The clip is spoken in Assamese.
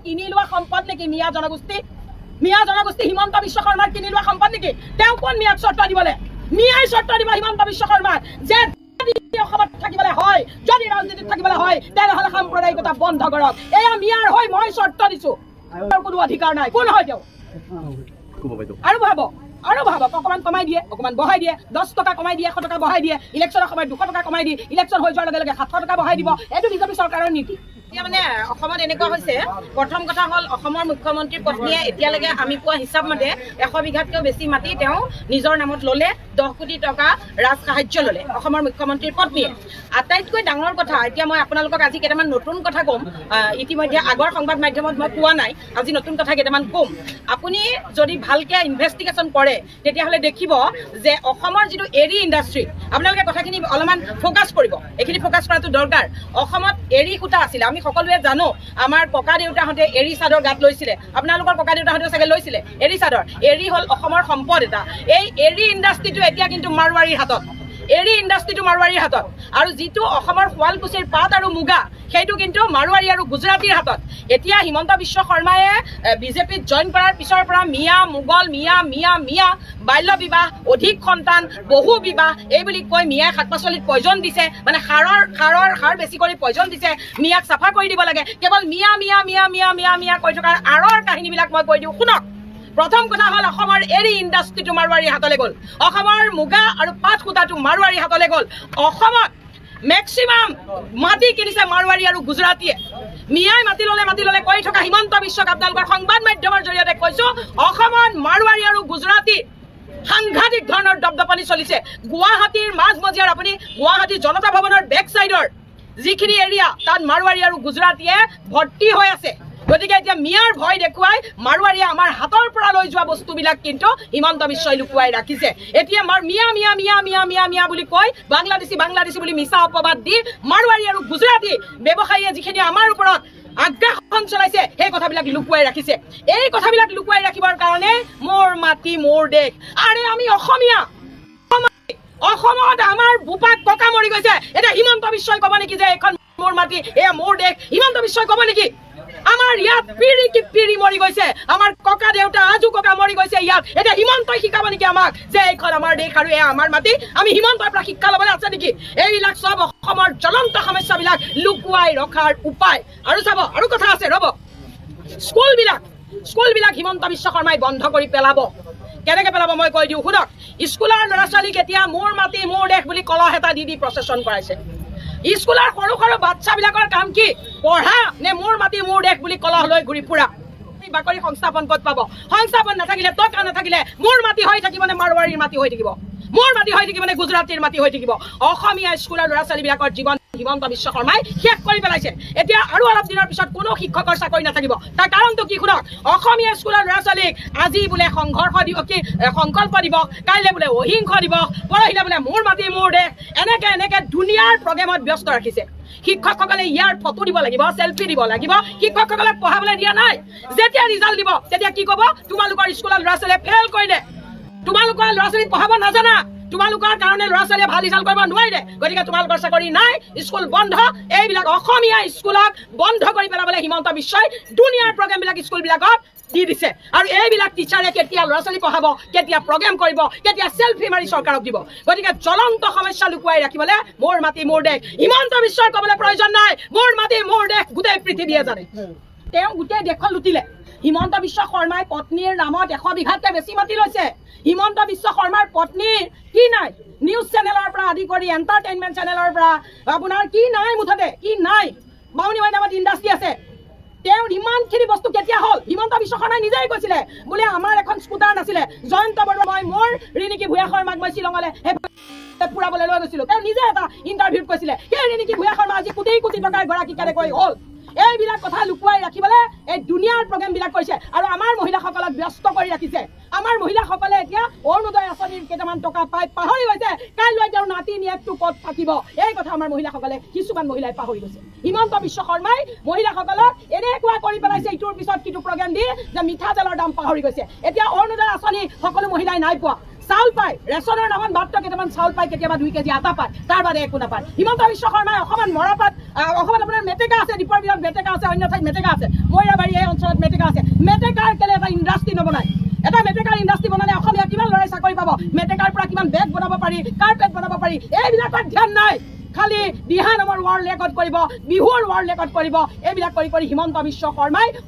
কিনি লোৱা সম্পদ নেকি মিয়া জনগোষ্ঠী হিমন্ত বিশ্ব শৰ্মাৰ কিনি লোৱা সম্পদ নেকি তেওঁ কোন মিয়াক চৰ্ত দিবলৈ মিয়াই চৰ্ত দিব হিমন্ত বিশ্ব শৰ্মাৰ যে অসমত থাকিবলৈ হয় যদি ৰাজনীতিত থাকিবলৈ হয় তেনেহ'লে সাম্প্ৰদায়িকতা বন্ধ কৰক এয়া মিয়াৰ হৈ মই চৰ্ত দিছো কোনো অধিকাৰ নাই কোন হয় তেওঁ আৰু ভাবক অকমান কমাই দিয়ে অকমান বঢ়াই দিয়ে 10 টকা কমাই দিয়ে 100 টকা বঢ়াই দিয়ে ইলেকশ্যনৰ সময়ত 200 টকা কমাই দিয়ে ইলেকশ্যন হৈ যোৱাৰ লগে লগে 700 টকা বঢ়াই দিব এইটো বিজেপি চৰকাৰৰ নীতি এতিয়া মানে অসমত এনেকুৱা হৈছে প্ৰথম কথা হ'ল অসমৰ মুখ্যমন্ত্ৰীৰ পত্নীয়ে এতিয়ালৈকে আমি পোৱা হিচাপ মতে 100 বিঘাতকৈ বেছি মাটি তেওঁ নিজৰ নামত ল'লে 10 কোটি টকা ৰাজ সাহায্য ল'লে অসমৰ মুখ্যমন্ত্ৰীৰ পত্নীয়ে আটাইতকৈ ডাঙৰ কথা এতিয়া মই আপোনালোকক আজি কেইটামান নতুন কথা ক'ম ইতিমধ্যে আগৰ সংবাদ মাধ্যমত মই পোৱা নাই আজি নতুন কথা কেইটামান ক'ম আপুনি যদি ভালকে ইনভেষ্টিগেশ্যন কৰে তেতিয়াহ'লে দেখিব যে অসমৰ যিটো এৰি ইণ্ডাষ্ট্ৰি আপোনালোকে কথাখিনি অলপমান ফ'কাছ কৰিব এইখিনি ফ'কাছ কৰাটো দৰকাৰ অসমত এৰি সূতা আছিলে আমি সকলোৱে জানো আমাৰ ককা দেউতাহঁতে এৰি চাদৰ গাত লৈছিলে আপোনালোকৰ ককা দেউতাহঁতেও চাগে লৈছিলে এৰি চাদৰ এৰি হ'ল অসমৰ সম্পদ এটা এই এৰি ইণ্ডাষ্ট্ৰিটো এতিয়া কিন্তু মাৰোৱাৰীৰ হাতত এৰি ইণ্ডাষ্ট্ৰিটো মাৰোৱাৰীৰ হাতত আৰু যিটো অসমৰ শুৱালকুছিৰ পাট আৰু মুগা সেইটো কিন্তু মাৰোৱাৰী আৰু গুজৰাটীৰ হাতত এতিয়া হিমন্ত বিশ্ব শৰ্মাই বিজেপিত জইন কৰাৰ পিছৰ পৰা মিয়া মোগল মিয়া বাল্য বিবাহ অধিক সন্তান বহু বিবাহ এই বুলি কৈ মিয়াই শাক পাচলিত পয়জন দিছে মানে সাৰ বেছি কৰি পয়জন দিছে মিয়াক চাফা কৰি দিব লাগে কেৱল মিয়া কৈ থকাৰ আঁৰৰ কাহিনীবিলাক মই কৈ দিওঁ শুনক প্ৰথম কথা হ'ল অসমৰ এৰি ইণ্ডাষ্ট্ৰিটো মাৰোৱাৰীৰ হাতলৈ গ'ল অসমৰ মুগা আৰু পাট সূতাটো মাৰোৱাৰীৰ হাতলৈ গ'ল অসমত মেক্সিমাম মাটি কিনিছে মাৰোৱাৰী আৰু গুজৰাটীয়ে মিয়াই মাটি ল'লে কৈ থকা হিমন্ত বিশ্বক আপোনালোকৰ সংবাদ মাধ্যমৰ জৰিয়তে কৈছো অসমত মাৰোৱাৰী আৰু গুজৰাটী সাংঘাতিক ধৰণৰ দপদপনি চলিছে গুৱাহাটীৰ মাজমজিয়াৰ আপুনি গুৱাহাটী জনতা ভৱনৰ বেক চাইডৰ যিখিনি এৰিয়া তাত মাৰোৱাৰী আৰু গুজৰাটীয়ে ভৰ্তি হৈ আছে গতিকে এতিয়া মিয়াৰ ভয় দেখুৱাই মাৰোৱাৰীয়ে আমাৰ হাতৰ পৰা লৈ যোৱা বস্তুবিলাক কিন্তু হিমন্ত বিশ্বই লুকুৱাই ৰাখিছে এতিয়া মিয়া বুলি কৈ বাংলাদেশী বুলি মিছা অপবাদ দি মাৰোৱাৰী আৰু গুজৰাটী ব্যৱসায়ীয়ে যিখিনি আমাৰ ওপৰত আগ্ৰাসন চলাইছে সেই কথাবিলাক লুকুৱাই ৰাখিছে এই কথাবিলাক লুকুৱাই ৰাখিবৰ কাৰণে মোৰ মাটি মোৰ দেশ আৰে আমি অসমীয়া অসমত আমাৰ বুপাক ককা মৰি গৈছে এতিয়া হিমন্ত বিশ্বই ক'ব নেকি যে এখন মোৰ মাটি এয়া মোৰ দেশ হিমন্ত বিশ্বই ক'ব নেকি আমাৰ ইয়াত পিৰি মৰি গৈছে আমাৰ ককা দেউতা আজু ককা মৰি গৈছে ইয়াত এতিয়া হিমন্তই শিকাব নেকি আমাক যে এইখন আমাৰ দেশ আৰু এয়া আমাৰ মাটি আমি হিমন্তৰ পৰা শিক্ষা ল'বলৈ আছে নেকি এইবিলাক চব অসমৰ জ্বলন্ত সমস্যাবিলাক লুকুৱাই ৰখাৰ উপায় আৰু চাব আৰু কথা আছে ৰ'ব স্কুলবিলাক হিমন্ত বিশ্ব শৰ্মাই বন্ধ কৰি পেলাব কেনেকৈ পেলাব মই কৈ দিওঁ শুনক স্কুলৰ ল'ৰা ছোৱালীক এতিয়া মোৰ মাটি মোৰ দেশ বুলি কলহ এটা দি প্ৰচেছন কৰাইছে স্কুলৰ সৰু বাচ্চাবিলাকৰ কাম কি পঢ়া নে মোৰ মাটি মোৰ দেশ বুলি কলহ লৈ ঘূৰি ফুৰা বাকৰি সংস্থাপন ক'ত পাব সংস্থাপন নাথাকিলে টকা নাথাকিলে মোৰ মাটি হৈ থাকিব নে মাৰোৱাৰীৰ মাটি হৈ থাকিব মোৰ মাটি হৈ থাকিব নে গুজৰাটীৰ মাটি হৈ থাকিব অসমীয়া স্কুলৰ ল'ৰা ছোৱালীবিলাকৰ জীৱন হিমন্ত বিশ্ব শৰ্মাই শেষ কৰি পেলাইছে এতিয়া আৰু অলপ দিনৰ পিছত কোনো শিক্ষকৰ চাকৰি নাথাকিব তাৰ কাৰণটো কি শুনক অসমীয়া স্কুলৰ ল'ৰা ছোৱালীক আজি বোলে সংঘৰ্ষ দিৱস কি সংকল্প দিৱস কাইলৈ বোলে অহিংস দিৱস পৰহিলে বোলে মোৰ মাটি মোৰ দেশ এনেকে দুনিয়াৰ প্ৰগ্ৰেমত ব্যস্ত ৰাখিছে শিক্ষকসকলে ইয়াৰ ফটো দিব লাগিব সেলফি দিব লাগিব শিক্ষকসকলে পঢ়াবলৈ দিয়া নাই যেতিয়া ৰিজাল্ট দিব তেতিয়া কি ক'ব তোমালোকৰ স্কুলৰ ল'ৰা ছোৱালীয়ে ফেইল কৰিলে তোমালোকৰ ল'ৰা ছোৱালীক পঢ়াব নাজানা তোমালোকৰ কাৰণে ল'ৰা ছোৱালীয়ে ভাল ৰিজাল্ট কৰিব নোৱাৰিলে গতিকে তোমালোকৰ চাকৰি নাই স্কুল বন্ধ এইবিলাক অসমীয়া স্কুলক বন্ধ কৰি পেলাবলৈ হিমন্ত বিশ্বই দুনিয়াৰ প্ৰগ্ৰেমবিলাক স্কুলবিলাকত দি দিছে আৰু এইবিলাক টিচাৰে কেতিয়া ল'ৰা ছোৱালী পঢ়াব কেতিয়া প্ৰগ্ৰেম কৰিব কেতিয়া সেলফি মাৰি চৰকাৰক দিব গতিকে জ্বলন্ত সমস্যা লুকুৱাই ৰাখিবলৈ মোৰ মাটি মোৰ দেশ হিমন্ত বিশ্বই ক'বলৈ প্ৰয়োজন নাই মোৰ মাটি মোৰ দেশ গোটেই পৃথিৱীয়ে জানে তেওঁ গোটেই দেশখন লুটিলে হিমন্ত বিশ্ব শৰ্মাই পত্নীৰ নামত 100 বিঘাতকৈ বেছি মাটি লৈছে হিমন্ত বিশ্ব শৰ্মাৰ পত্নীৰ কি নাই নিউজ চেনেলৰ পৰা আদি কৰি এণ্টাৰটেইনমেণ্ট চেনেলৰ পৰা আপোনাৰ কি নাই মুঠতে কি নাই বাউনী নামত ইণ্ডাষ্ট্ৰি আছে তেওঁ ইমানখিনি বস্তু কেতিয়া হ'ল হিমন্ত বিশ্ব শৰ্মাই নিজেই কৈছিলে বোলে আমাৰ এখন স্কুটাৰ নাছিলে জয়ন্ত বৰুৱা মোৰ ৰিণিকী ভূঞা শৰ্মাক মই শ্বিলঙলৈ ফুৰাবলৈ লৈ গৈছিলোঁ তেওঁ নিজে এটা ইণ্টাৰভিউত কৈছিলে সেই ৰিণিকী ভূঞা শৰ্মা আজি কোটি কোটি টকাৰ গৰাকী কেনেকৈ হ'ল এইবিলাক কথা লুকুৱাই ৰাখিবলৈ এই দুনিয়াৰ প্ৰগ্ৰেমবিলাক কৰিছে আৰু আমাৰ মহিলাসকলক ব্যস্ত কৰি ৰাখিছে আমাৰ মহিলাসকলে এতিয়া অৰুণোদয় আঁচনিৰ কেইটামান টকা পাই পাহৰি গৈছে কাইলৈ তেওঁৰ নাতি নিয়েকটো ক'ত থাকিব এই কথা আমাৰ মহিলাসকলে কিছুমান মহিলাই পাহৰি গৈছে হিমন্ত বিশ্ব শৰ্মাই মহিলাসকলক এনেকুৱা কৰি পেলাইছে ইটোৰ পিছত কিটো প্ৰগ্ৰেম দি যে মিঠাতেলৰ দাম পাহৰি গৈছে এতিয়া অৰুণোদয় আঁচনি সকলো মহিলাই নাই পোৱা চাউল পায়, ৰেচনৰ নামত মাত্ৰ কেইটামান চাউল পায়, কেতিয়াবা 2 কেজি আটা পায়, তাৰ বাদে একো নাপায়। হিমন্ত বিশ্ব শৰ্মাই অসমত মৰাপাট, অসমত আপোনাৰ মেটেকা আছে, দ্বীপৰ বিলত মেটেকা আছে, অন্য ঠাইত মেটেকা আছে, মৈৰাবাৰী এই অঞ্চলত মেটেকা আছে। মেটেকাৰ কেলে এটা ইণ্ডাষ্ট্ৰি নবনায়? এটা মেটেকাৰ ইণ্ডাষ্ট্ৰি বনালে অসমীয়া কিমান ল'ৰাই চাকৰি পাব? মেটেকাৰ পৰা কিমান বেগ বনাব পাৰি, কাৰ্পেট বনাব পাৰি, এইবিলাকত ধ্যান নাই। খালি দিহা নামৰ ৱৰ্ল্ড ৰেকৰ্ড কৰিব, বিহুৰ ৱৰ্ল্ড ৰেকৰ্ড কৰিব, এইবিলাক কৰি হিমন্ত বিশ্ব শৰ্মাই